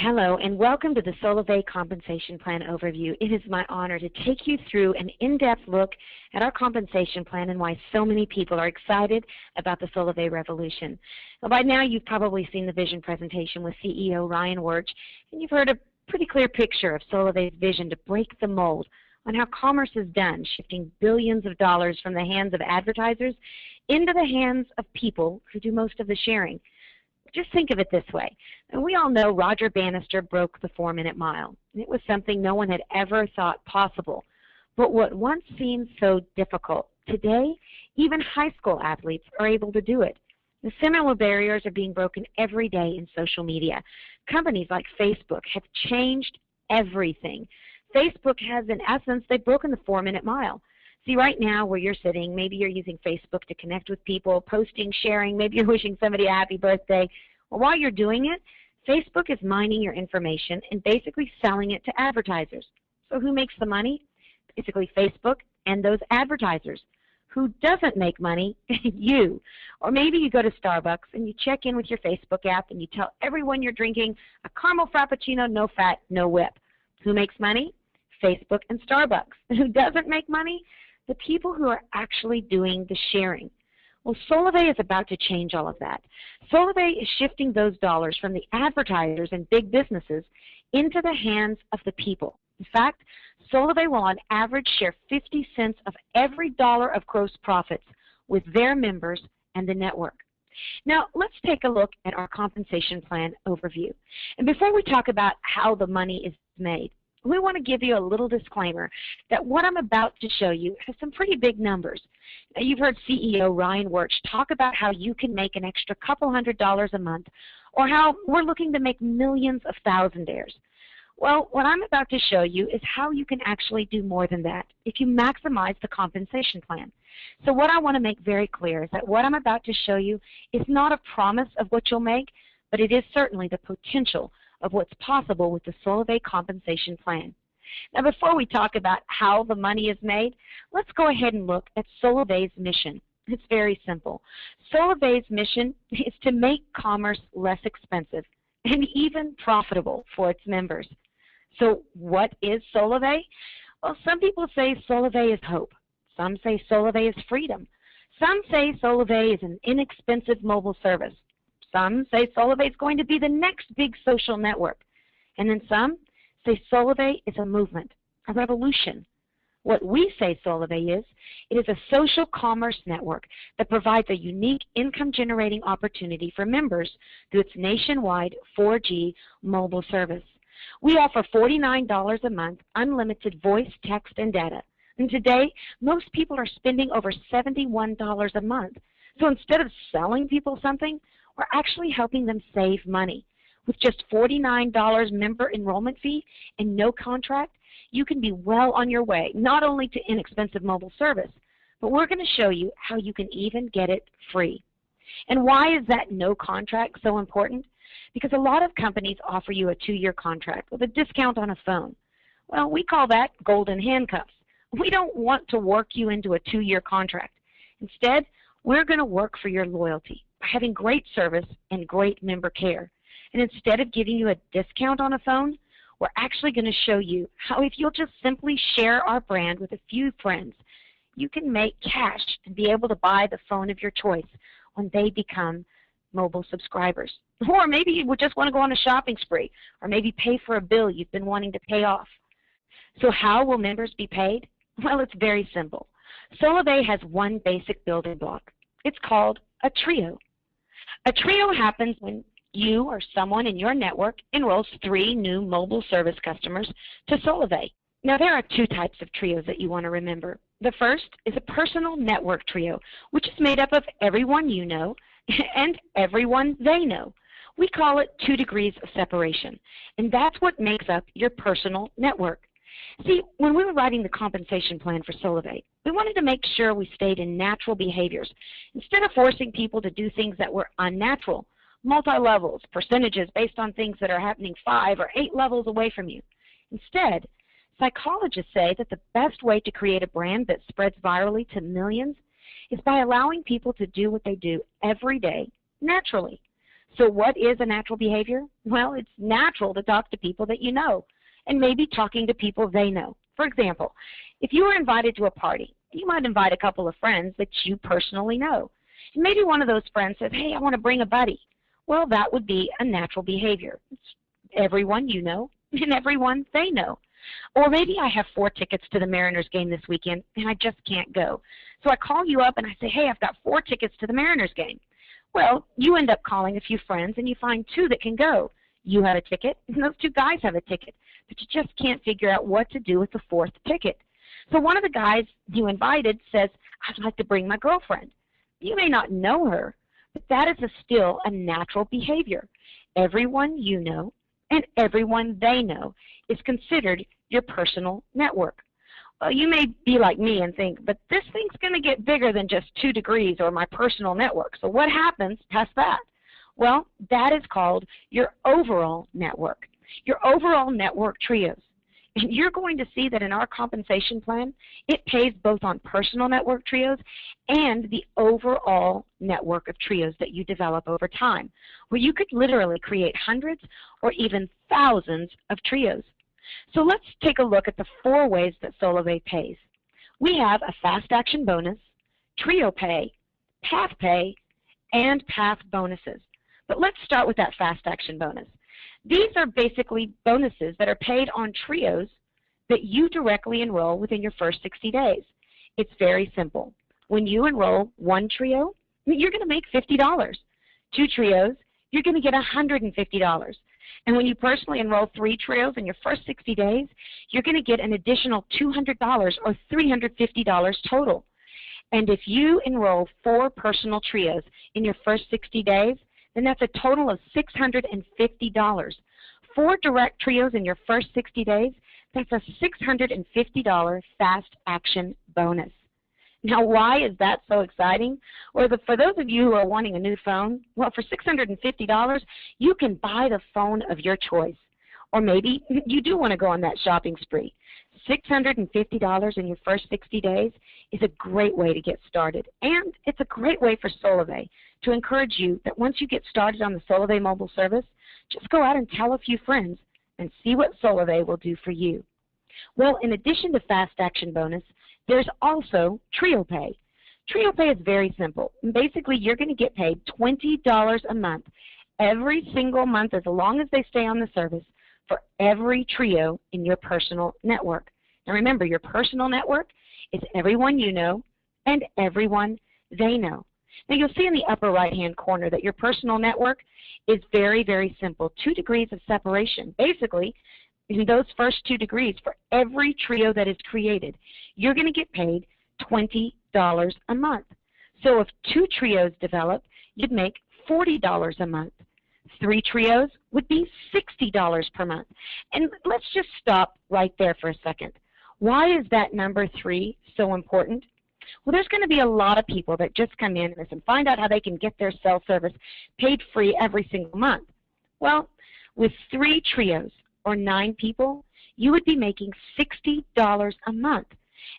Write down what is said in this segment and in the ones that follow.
Hello, and welcome to the Solavei Compensation Plan overview. It is my honor to take you through an in-depth look at our compensation plan and why so many people are excited about the Solavei revolution. Well, by now, you've probably seen the vision presentation with CEO Ryan Wirch, and you've heard a pretty clear picture of Solavei's vision to break the mold on how commerce is done, shifting billions of dollars from the hands of advertisers into the hands of people who do most of the sharing. Just think of it this way. And we all know Roger Bannister broke the 4-minute mile. It was something no one had ever thought possible. But what once seemed so difficult, today even high school athletes are able to do it. The similar barriers are being broken every day in social media. Companies like Facebook have changed everything. Facebook has, in essence, they've broken the 4-minute mile. See, right now where you're sitting, maybe you're using Facebook to connect with people, posting, sharing, maybe you're wishing somebody a happy birthday. Well, while you're doing it, Facebook is mining your information and basically selling it to advertisers. So who makes the money? Basically Facebook and those advertisers. Who doesn't make money? You. Or maybe you go to Starbucks and you check in with your Facebook app and you tell everyone you're drinking a caramel frappuccino, no fat, no whip. Who makes money? Facebook and Starbucks. Who doesn't make money? The people who are actually doing the sharing. Well, Solavei is about to change all of that. Solavei is shifting those dollars from the advertisers and big businesses into the hands of the people. In fact, Solavei will on average share 50 cents of every dollar of gross profits with their members and the network. Now, let's take a look at our compensation plan overview. And before we talk about how the money is made, we want to give you a little disclaimer that what I'm about to show you has some pretty big numbers. Now, you've heard CEO Ryan Wirch talk about how you can make an extra couple $100s a month, or how we're looking to make millions of thousandaires. Well, what I'm about to show you is how you can actually do more than that if you maximize the compensation plan. So what I want to make very clear is that what I'm about to show you is not a promise of what you'll make, but it is certainly the potential of what's possible with the Solavei Compensation Plan. Now, before we talk about how the money is made, let's go ahead and look at Solavei's mission. It's very simple. Solavei's mission is to make commerce less expensive and even profitable for its members. So what is Solavei? Well, some people say Solavei is hope. Some say Solavei is freedom. Some say Solavei is an inexpensive mobile service. Some say Solavei is going to be the next big social network. And then some say Solavei is a movement, a revolution. What we say Solavei is, it is a social commerce network that provides a unique income-generating opportunity for members through its nationwide 4G mobile service. We offer $49 a month, unlimited voice, text, and data. And today, most people are spending over $71 a month. So instead of selling people something, we're actually helping them save money. With just $49 member enrollment fee and no contract, you can be well on your way, not only to inexpensive mobile service, but we're going to show you how you can even get it free. And why is that no contract so important? Because a lot of companies offer you a 2-year contract with a discount on a phone. Well, we call that golden handcuffs. We don't want to work you into a 2-year contract. Instead, we're going to work for your loyalty by having great service and great member care. And instead of giving you a discount on a phone, we're actually going to show you how if you'll just simply share our brand with a few friends, you can make cash and be able to buy the phone of your choice when they become mobile subscribers. Or maybe you would just want to go on a shopping spree, or maybe pay for a bill you've been wanting to pay off. So how will members be paid? Well, it's very simple. Solavei has one basic building block. It's called a trio. A trio happens when you or someone in your network enrolls 3 new mobile service customers to Solavei. Now, there are 2 types of trios that you want to remember. The first is a personal network trio, which is made up of everyone you know and everyone they know. We call it 2 degrees of separation, and that's what makes up your personal network. See, when we were writing the compensation plan for Solavei, we wanted to make sure we stayed in natural behaviors instead of forcing people to do things that were unnatural, multi-levels, percentages based on things that are happening 5 or 8 levels away from you. Instead, psychologists say that the best way to create a brand that spreads virally to millions is by allowing people to do what they do every day naturally. So what is a natural behavior? Well, it's natural to talk to people that you know, and maybe talking to people they know. For example, if you were invited to a party, you might invite a couple of friends that you personally know. And maybe one of those friends says, hey, I want to bring a buddy. Well, that would be a natural behavior. It's everyone you know and everyone they know. Or maybe I have 4 tickets to the Mariners game this weekend and I just can't go. So I call you up and I say, hey, I've got 4 tickets to the Mariners game. Well, you end up calling a few friends and you find 2 that can go. You have a ticket and those 2 guys have a ticket, but you just can't figure out what to do with the 4th ticket. So one of the guys you invited says, I'd like to bring my girlfriend. You may not know her, but that is still a natural behavior. Everyone you know and everyone they know is considered your personal network. Well, you may be like me and think, but this thing's going to get bigger than just 2 degrees or my personal network. So what happens past that? Well, that is called your overall network, your overall network trios. And you're going to see that in our compensation plan, it pays both on personal network trios and the overall network of trios that you develop over time, where you could literally create hundreds or even thousands of trios. So let's take a look at the 4 ways that Solavei pays. We have a fast action bonus, trio pay, path pay, and path bonuses. But let's start with that fast action bonus. These are basically bonuses that are paid on trios that you directly enroll within your first 60 days. It's very simple. When you enroll 1 trio, you're going to make $50. 2 trios, you're going to get $150. And when you personally enroll 3 trios in your first 60 days, you're going to get an additional $200 or $350 total. And if you enroll 4 personal trios in your first 60 days, then that's a total of $650. 4 direct trios in your first 60 days, that's a $650 fast action bonus. Now, why is that so exciting? Well, for those of you who are wanting a new phone, well, for $650, you can buy the phone of your choice. Or maybe you do want to go on that shopping spree. $650 in your first 60 days is a great way to get started. And it's a great way for Solavei to encourage you that once you get started on the Solavei mobile service, just go out and tell a few friends and see what Solavei will do for you. Well, in addition to fast action bonus, there's also trio pay. Trio pay is very simple. Basically, you're going to get paid $20 a month every single month as long as they stay on the service for every trio in your personal network. Now remember, your personal network is everyone you know and everyone they know. Now you'll see in the upper right-hand corner that your personal network is very, very simple, 2 degrees of separation. Basically, in those first 2 degrees, for every trio that is created, you're going to get paid $20 a month. So if 2 trios develop, you'd make $40 a month. 3 trios would be $60 per month. And let's just stop right there for a second. Why is that number 3 so important? Well, there's going to be a lot of people that just come in and find out how they can get their cell service paid free every single month. Well, with 3 trios or 9 people, you would be making $60 a month.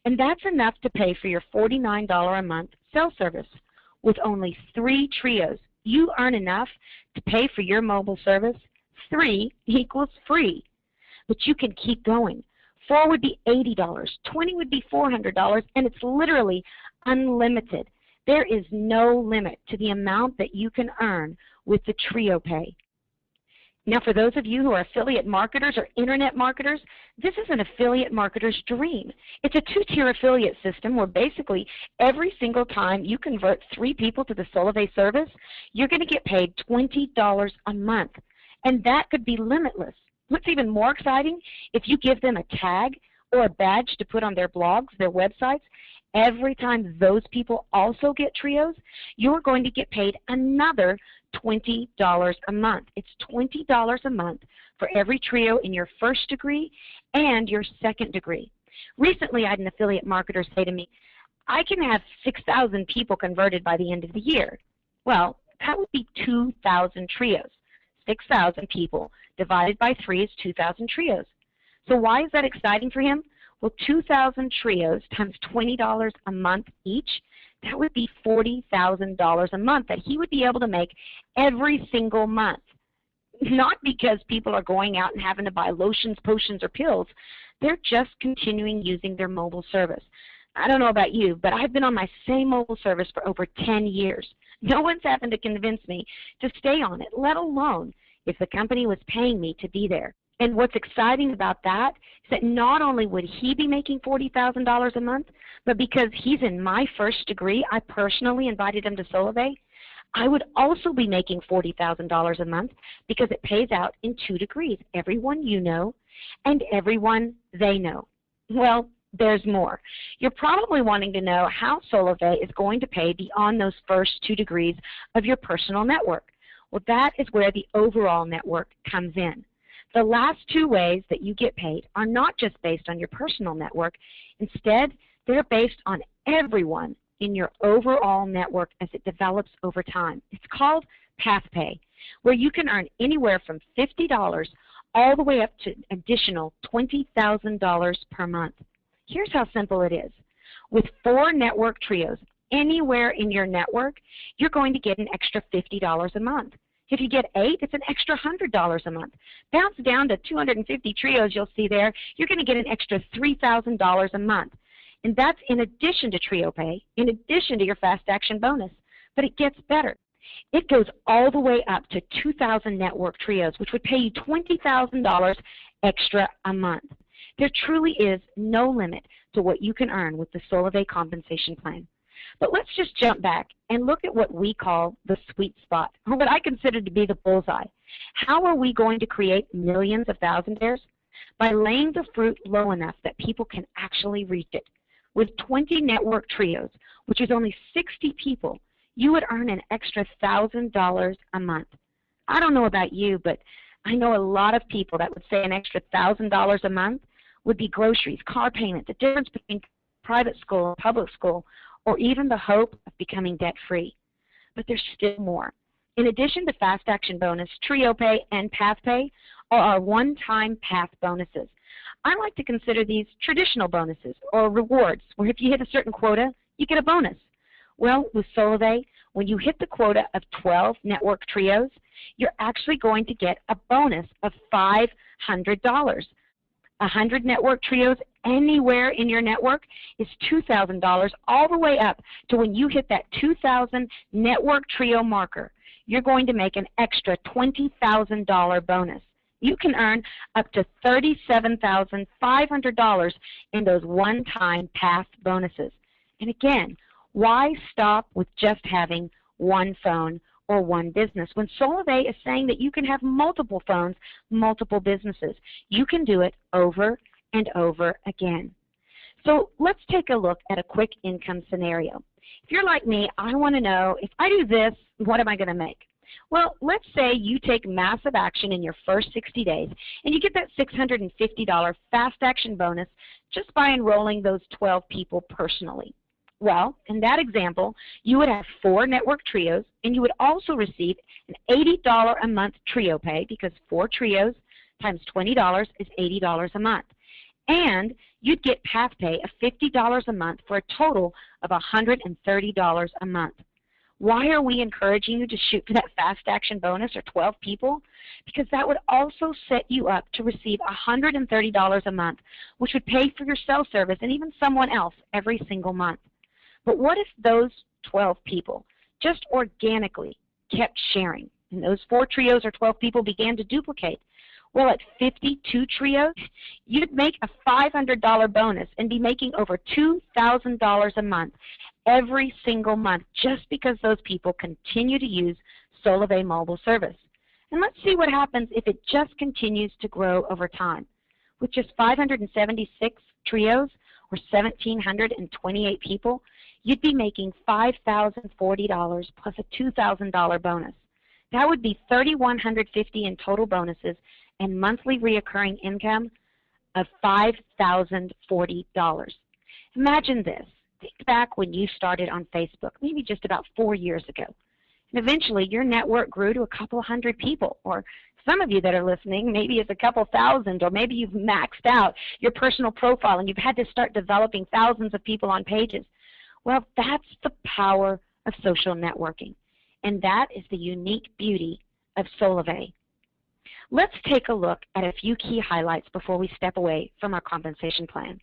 And that's enough to pay for your $49 a month cell service. With only 3 trios, you earn enough to pay for your mobile service. 3 equals free. But you can keep going. 4 would be $80, 20 would be $400, and it's literally unlimited. There is no limit to the amount that you can earn with the trio pay. Now, for those of you who are affiliate marketers or internet marketers, this is an affiliate marketer's dream. It's a 2-tier affiliate system where basically every single time you convert 3 people to the Solavei service, you're going to get paid $20 a month, and that could be limitless. What's even more exciting, if you give them a tag or a badge to put on their blogs, their websites, every time those people also get trios, you're going to get paid another $20 a month. It's $20 a month for every trio in your first degree and your second degree. Recently, I had an affiliate marketer say to me, I can have 6,000 people converted by the end of the year. Well, that would be 2,000 trios. 6,000 people divided by 3 is 2,000 trios. So why is that exciting for him? Well, 2,000 trios times $20 a month each, that would be $40,000 a month that he would be able to make every single month. Not because people are going out and having to buy lotions, potions, or pills. They're just continuing using their mobile service. I don't know about you, but I've been on my same mobile service for over 10 years. No one's happened to convince me to stay on it, let alone if the company was paying me to be there. And what's exciting about that is that not only would he be making $40,000 a month, but because he's in my first degree, I personally invited him to Solavei, I would also be making $40,000 a month because it pays out in 2 degrees, everyone you know and everyone they know. Well, there's more. You're probably wanting to know how Solavei is going to pay beyond those first 2 degrees of your personal network. Well, that is where the overall network comes in. The last 2 ways that you get paid are not just based on your personal network. Instead, they're based on everyone in your overall network as it develops over time. It's called path pay, where you can earn anywhere from $50 all the way up to an additional $20,000 per month. Here's how simple it is. With 4 network trios anywhere in your network, you're going to get an extra $50 a month. If you get 8, it's an extra $100 a month. Bounce down to 250 trios you'll see there, you're going to get an extra $3,000 a month. And that's in addition to trio pay, in addition to your fast action bonus. But it gets better. It goes all the way up to 2,000 network trios, which would pay you $20,000 extra a month. There truly is no limit to what you can earn with the Solavei Compensation Plan. But let's just jump back and look at what we call the sweet spot, or what I consider to be the bullseye. How are we going to create millions of thousandaires? By laying the fruit low enough that people can actually reach it. With 20 network trios, which is only 60 people, you would earn an extra $1,000 a month. I don't know about you, but I know a lot of people that would say an extra $1,000 a month would be groceries, car payment, the difference between private school and public school, or even the hope of becoming debt-free. But there's still more. In addition to Fast Action Bonus, Trio Pay, and Path Pay are our one-time path bonuses. I like to consider these traditional bonuses or rewards, where if you hit a certain quota, you get a bonus. Well, with Solavei, when you hit the quota of 12 network trios, you're actually going to get a bonus of $500. 100 network trios anywhere in your network is $2,000 all the way up to when you hit that 2,000 network trio marker. You're going to make an extra $20,000 bonus. You can earn up to $37,500 in those one-time path bonuses. And again, why stop with just having one phone or one business when Solavei is saying that you can have multiple phones, multiple businesses? You can do it over and over again. So let's take a look at a quick income scenario. If you're like me, I want to know, if I do this, what am I going to make? Well, let's say you take massive action in your first 60 days and you get that $650 fast action bonus just by enrolling those 12 people personally. Well, in that example, you would have 4 network trios, and you would also receive an $80 a month trio pay, because 4 trios times $20 is $80 a month. And you'd get path pay of $50 a month for a total of $130 a month. Why are we encouraging you to shoot for that fast action bonus or 12 people? Because that would also set you up to receive $130 a month, which would pay for your cell service and even someone else every single month. But what if those 12 people just organically kept sharing, and those 4 trios or 12 people began to duplicate? Well, at 52 trios, you'd make a $500 bonus and be making over $2,000 a month every single month, just because those people continue to use Solavei mobile service. And let's see what happens if it just continues to grow over time. With just 576 trios, or 1,728 people, you'd be making $5,040 plus a $2,000 bonus. That would be $3,150 in total bonuses and monthly reoccurring income of $5,040. Imagine this. Think back when you started on Facebook, maybe just about 4 years ago. And eventually, your network grew to a couple hundred people, or some of you that are listening, maybe it's a couple thousand, or maybe you've maxed out your personal profile and you've had to start developing thousands of people on pages. Well, that's the power of social networking, and that is the unique beauty of Solavei. Let's take a look at a few key highlights before we step away from our compensation plan.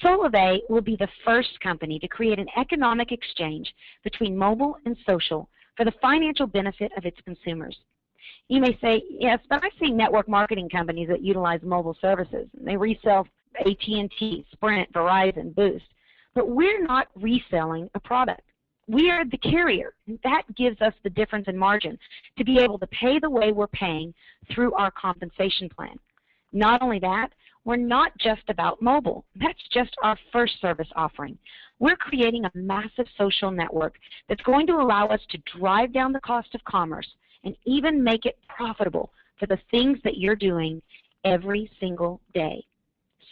Solavei will be the first company to create an economic exchange between mobile and social for the financial benefit of its consumers. You may say, yes, but I see network marketing companies that utilize mobile services. They resell AT&T, Sprint, Verizon, Boost. But we're not reselling a product. We are the carrier. That gives us the difference in margin to be able to pay the way we're paying through our compensation plan. Not only that, we're not just about mobile. That's just our first service offering. We're creating a massive social network that's going to allow us to drive down the cost of commerce and even make it profitable for the things that you're doing every single day.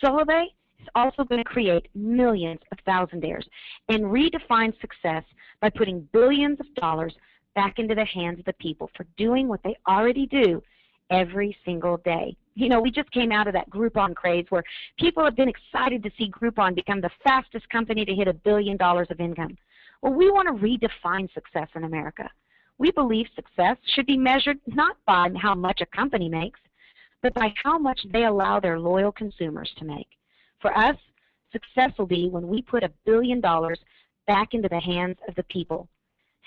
Solavei is also going to create millions of thousandaires and redefine success by putting billions of dollars back into the hands of the people for doing what they already do every single day. You know, we just came out of that Groupon craze where people have been excited to see Groupon become the fastest company to hit $1 billion of income. Well, we want to redefine success in America. We believe success should be measured not by how much a company makes, but by how much they allow their loyal consumers to make. For us, success will be when we put $1 billion back into the hands of the people.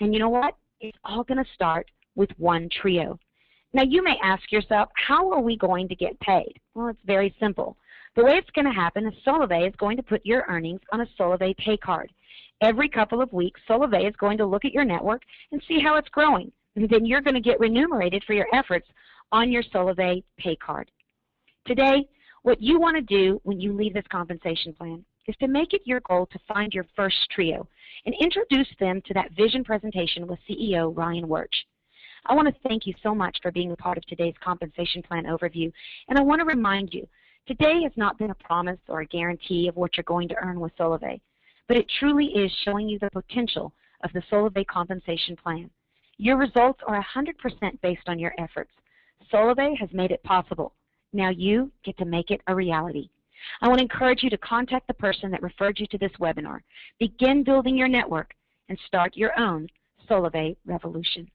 And you know what? It's all going to start with one trio. Now, you may ask yourself, how are we going to get paid? Well, it's very simple. The way it's going to happen is Solavei is going to put your earnings on a Solavei pay card. Every couple of weeks, Solavei is going to look at your network and see how it's growing. And then you're going to get remunerated for your efforts on your Solavei pay card. Today, what you want to do when you leave this compensation plan is to make it your goal to find your first trio and introduce them to that vision presentation with CEO Ryan Wirch. I want to thank you so much for being a part of today's compensation plan overview, and I want to remind you, today has not been a promise or a guarantee of what you're going to earn with Solavei, but it truly is showing you the potential of the Solavei compensation plan. Your results are 100% based on your efforts. Solavei has made it possible. Now you get to make it a reality. I want to encourage you to contact the person that referred you to this webinar. Begin building your network and start your own Solavei revolution.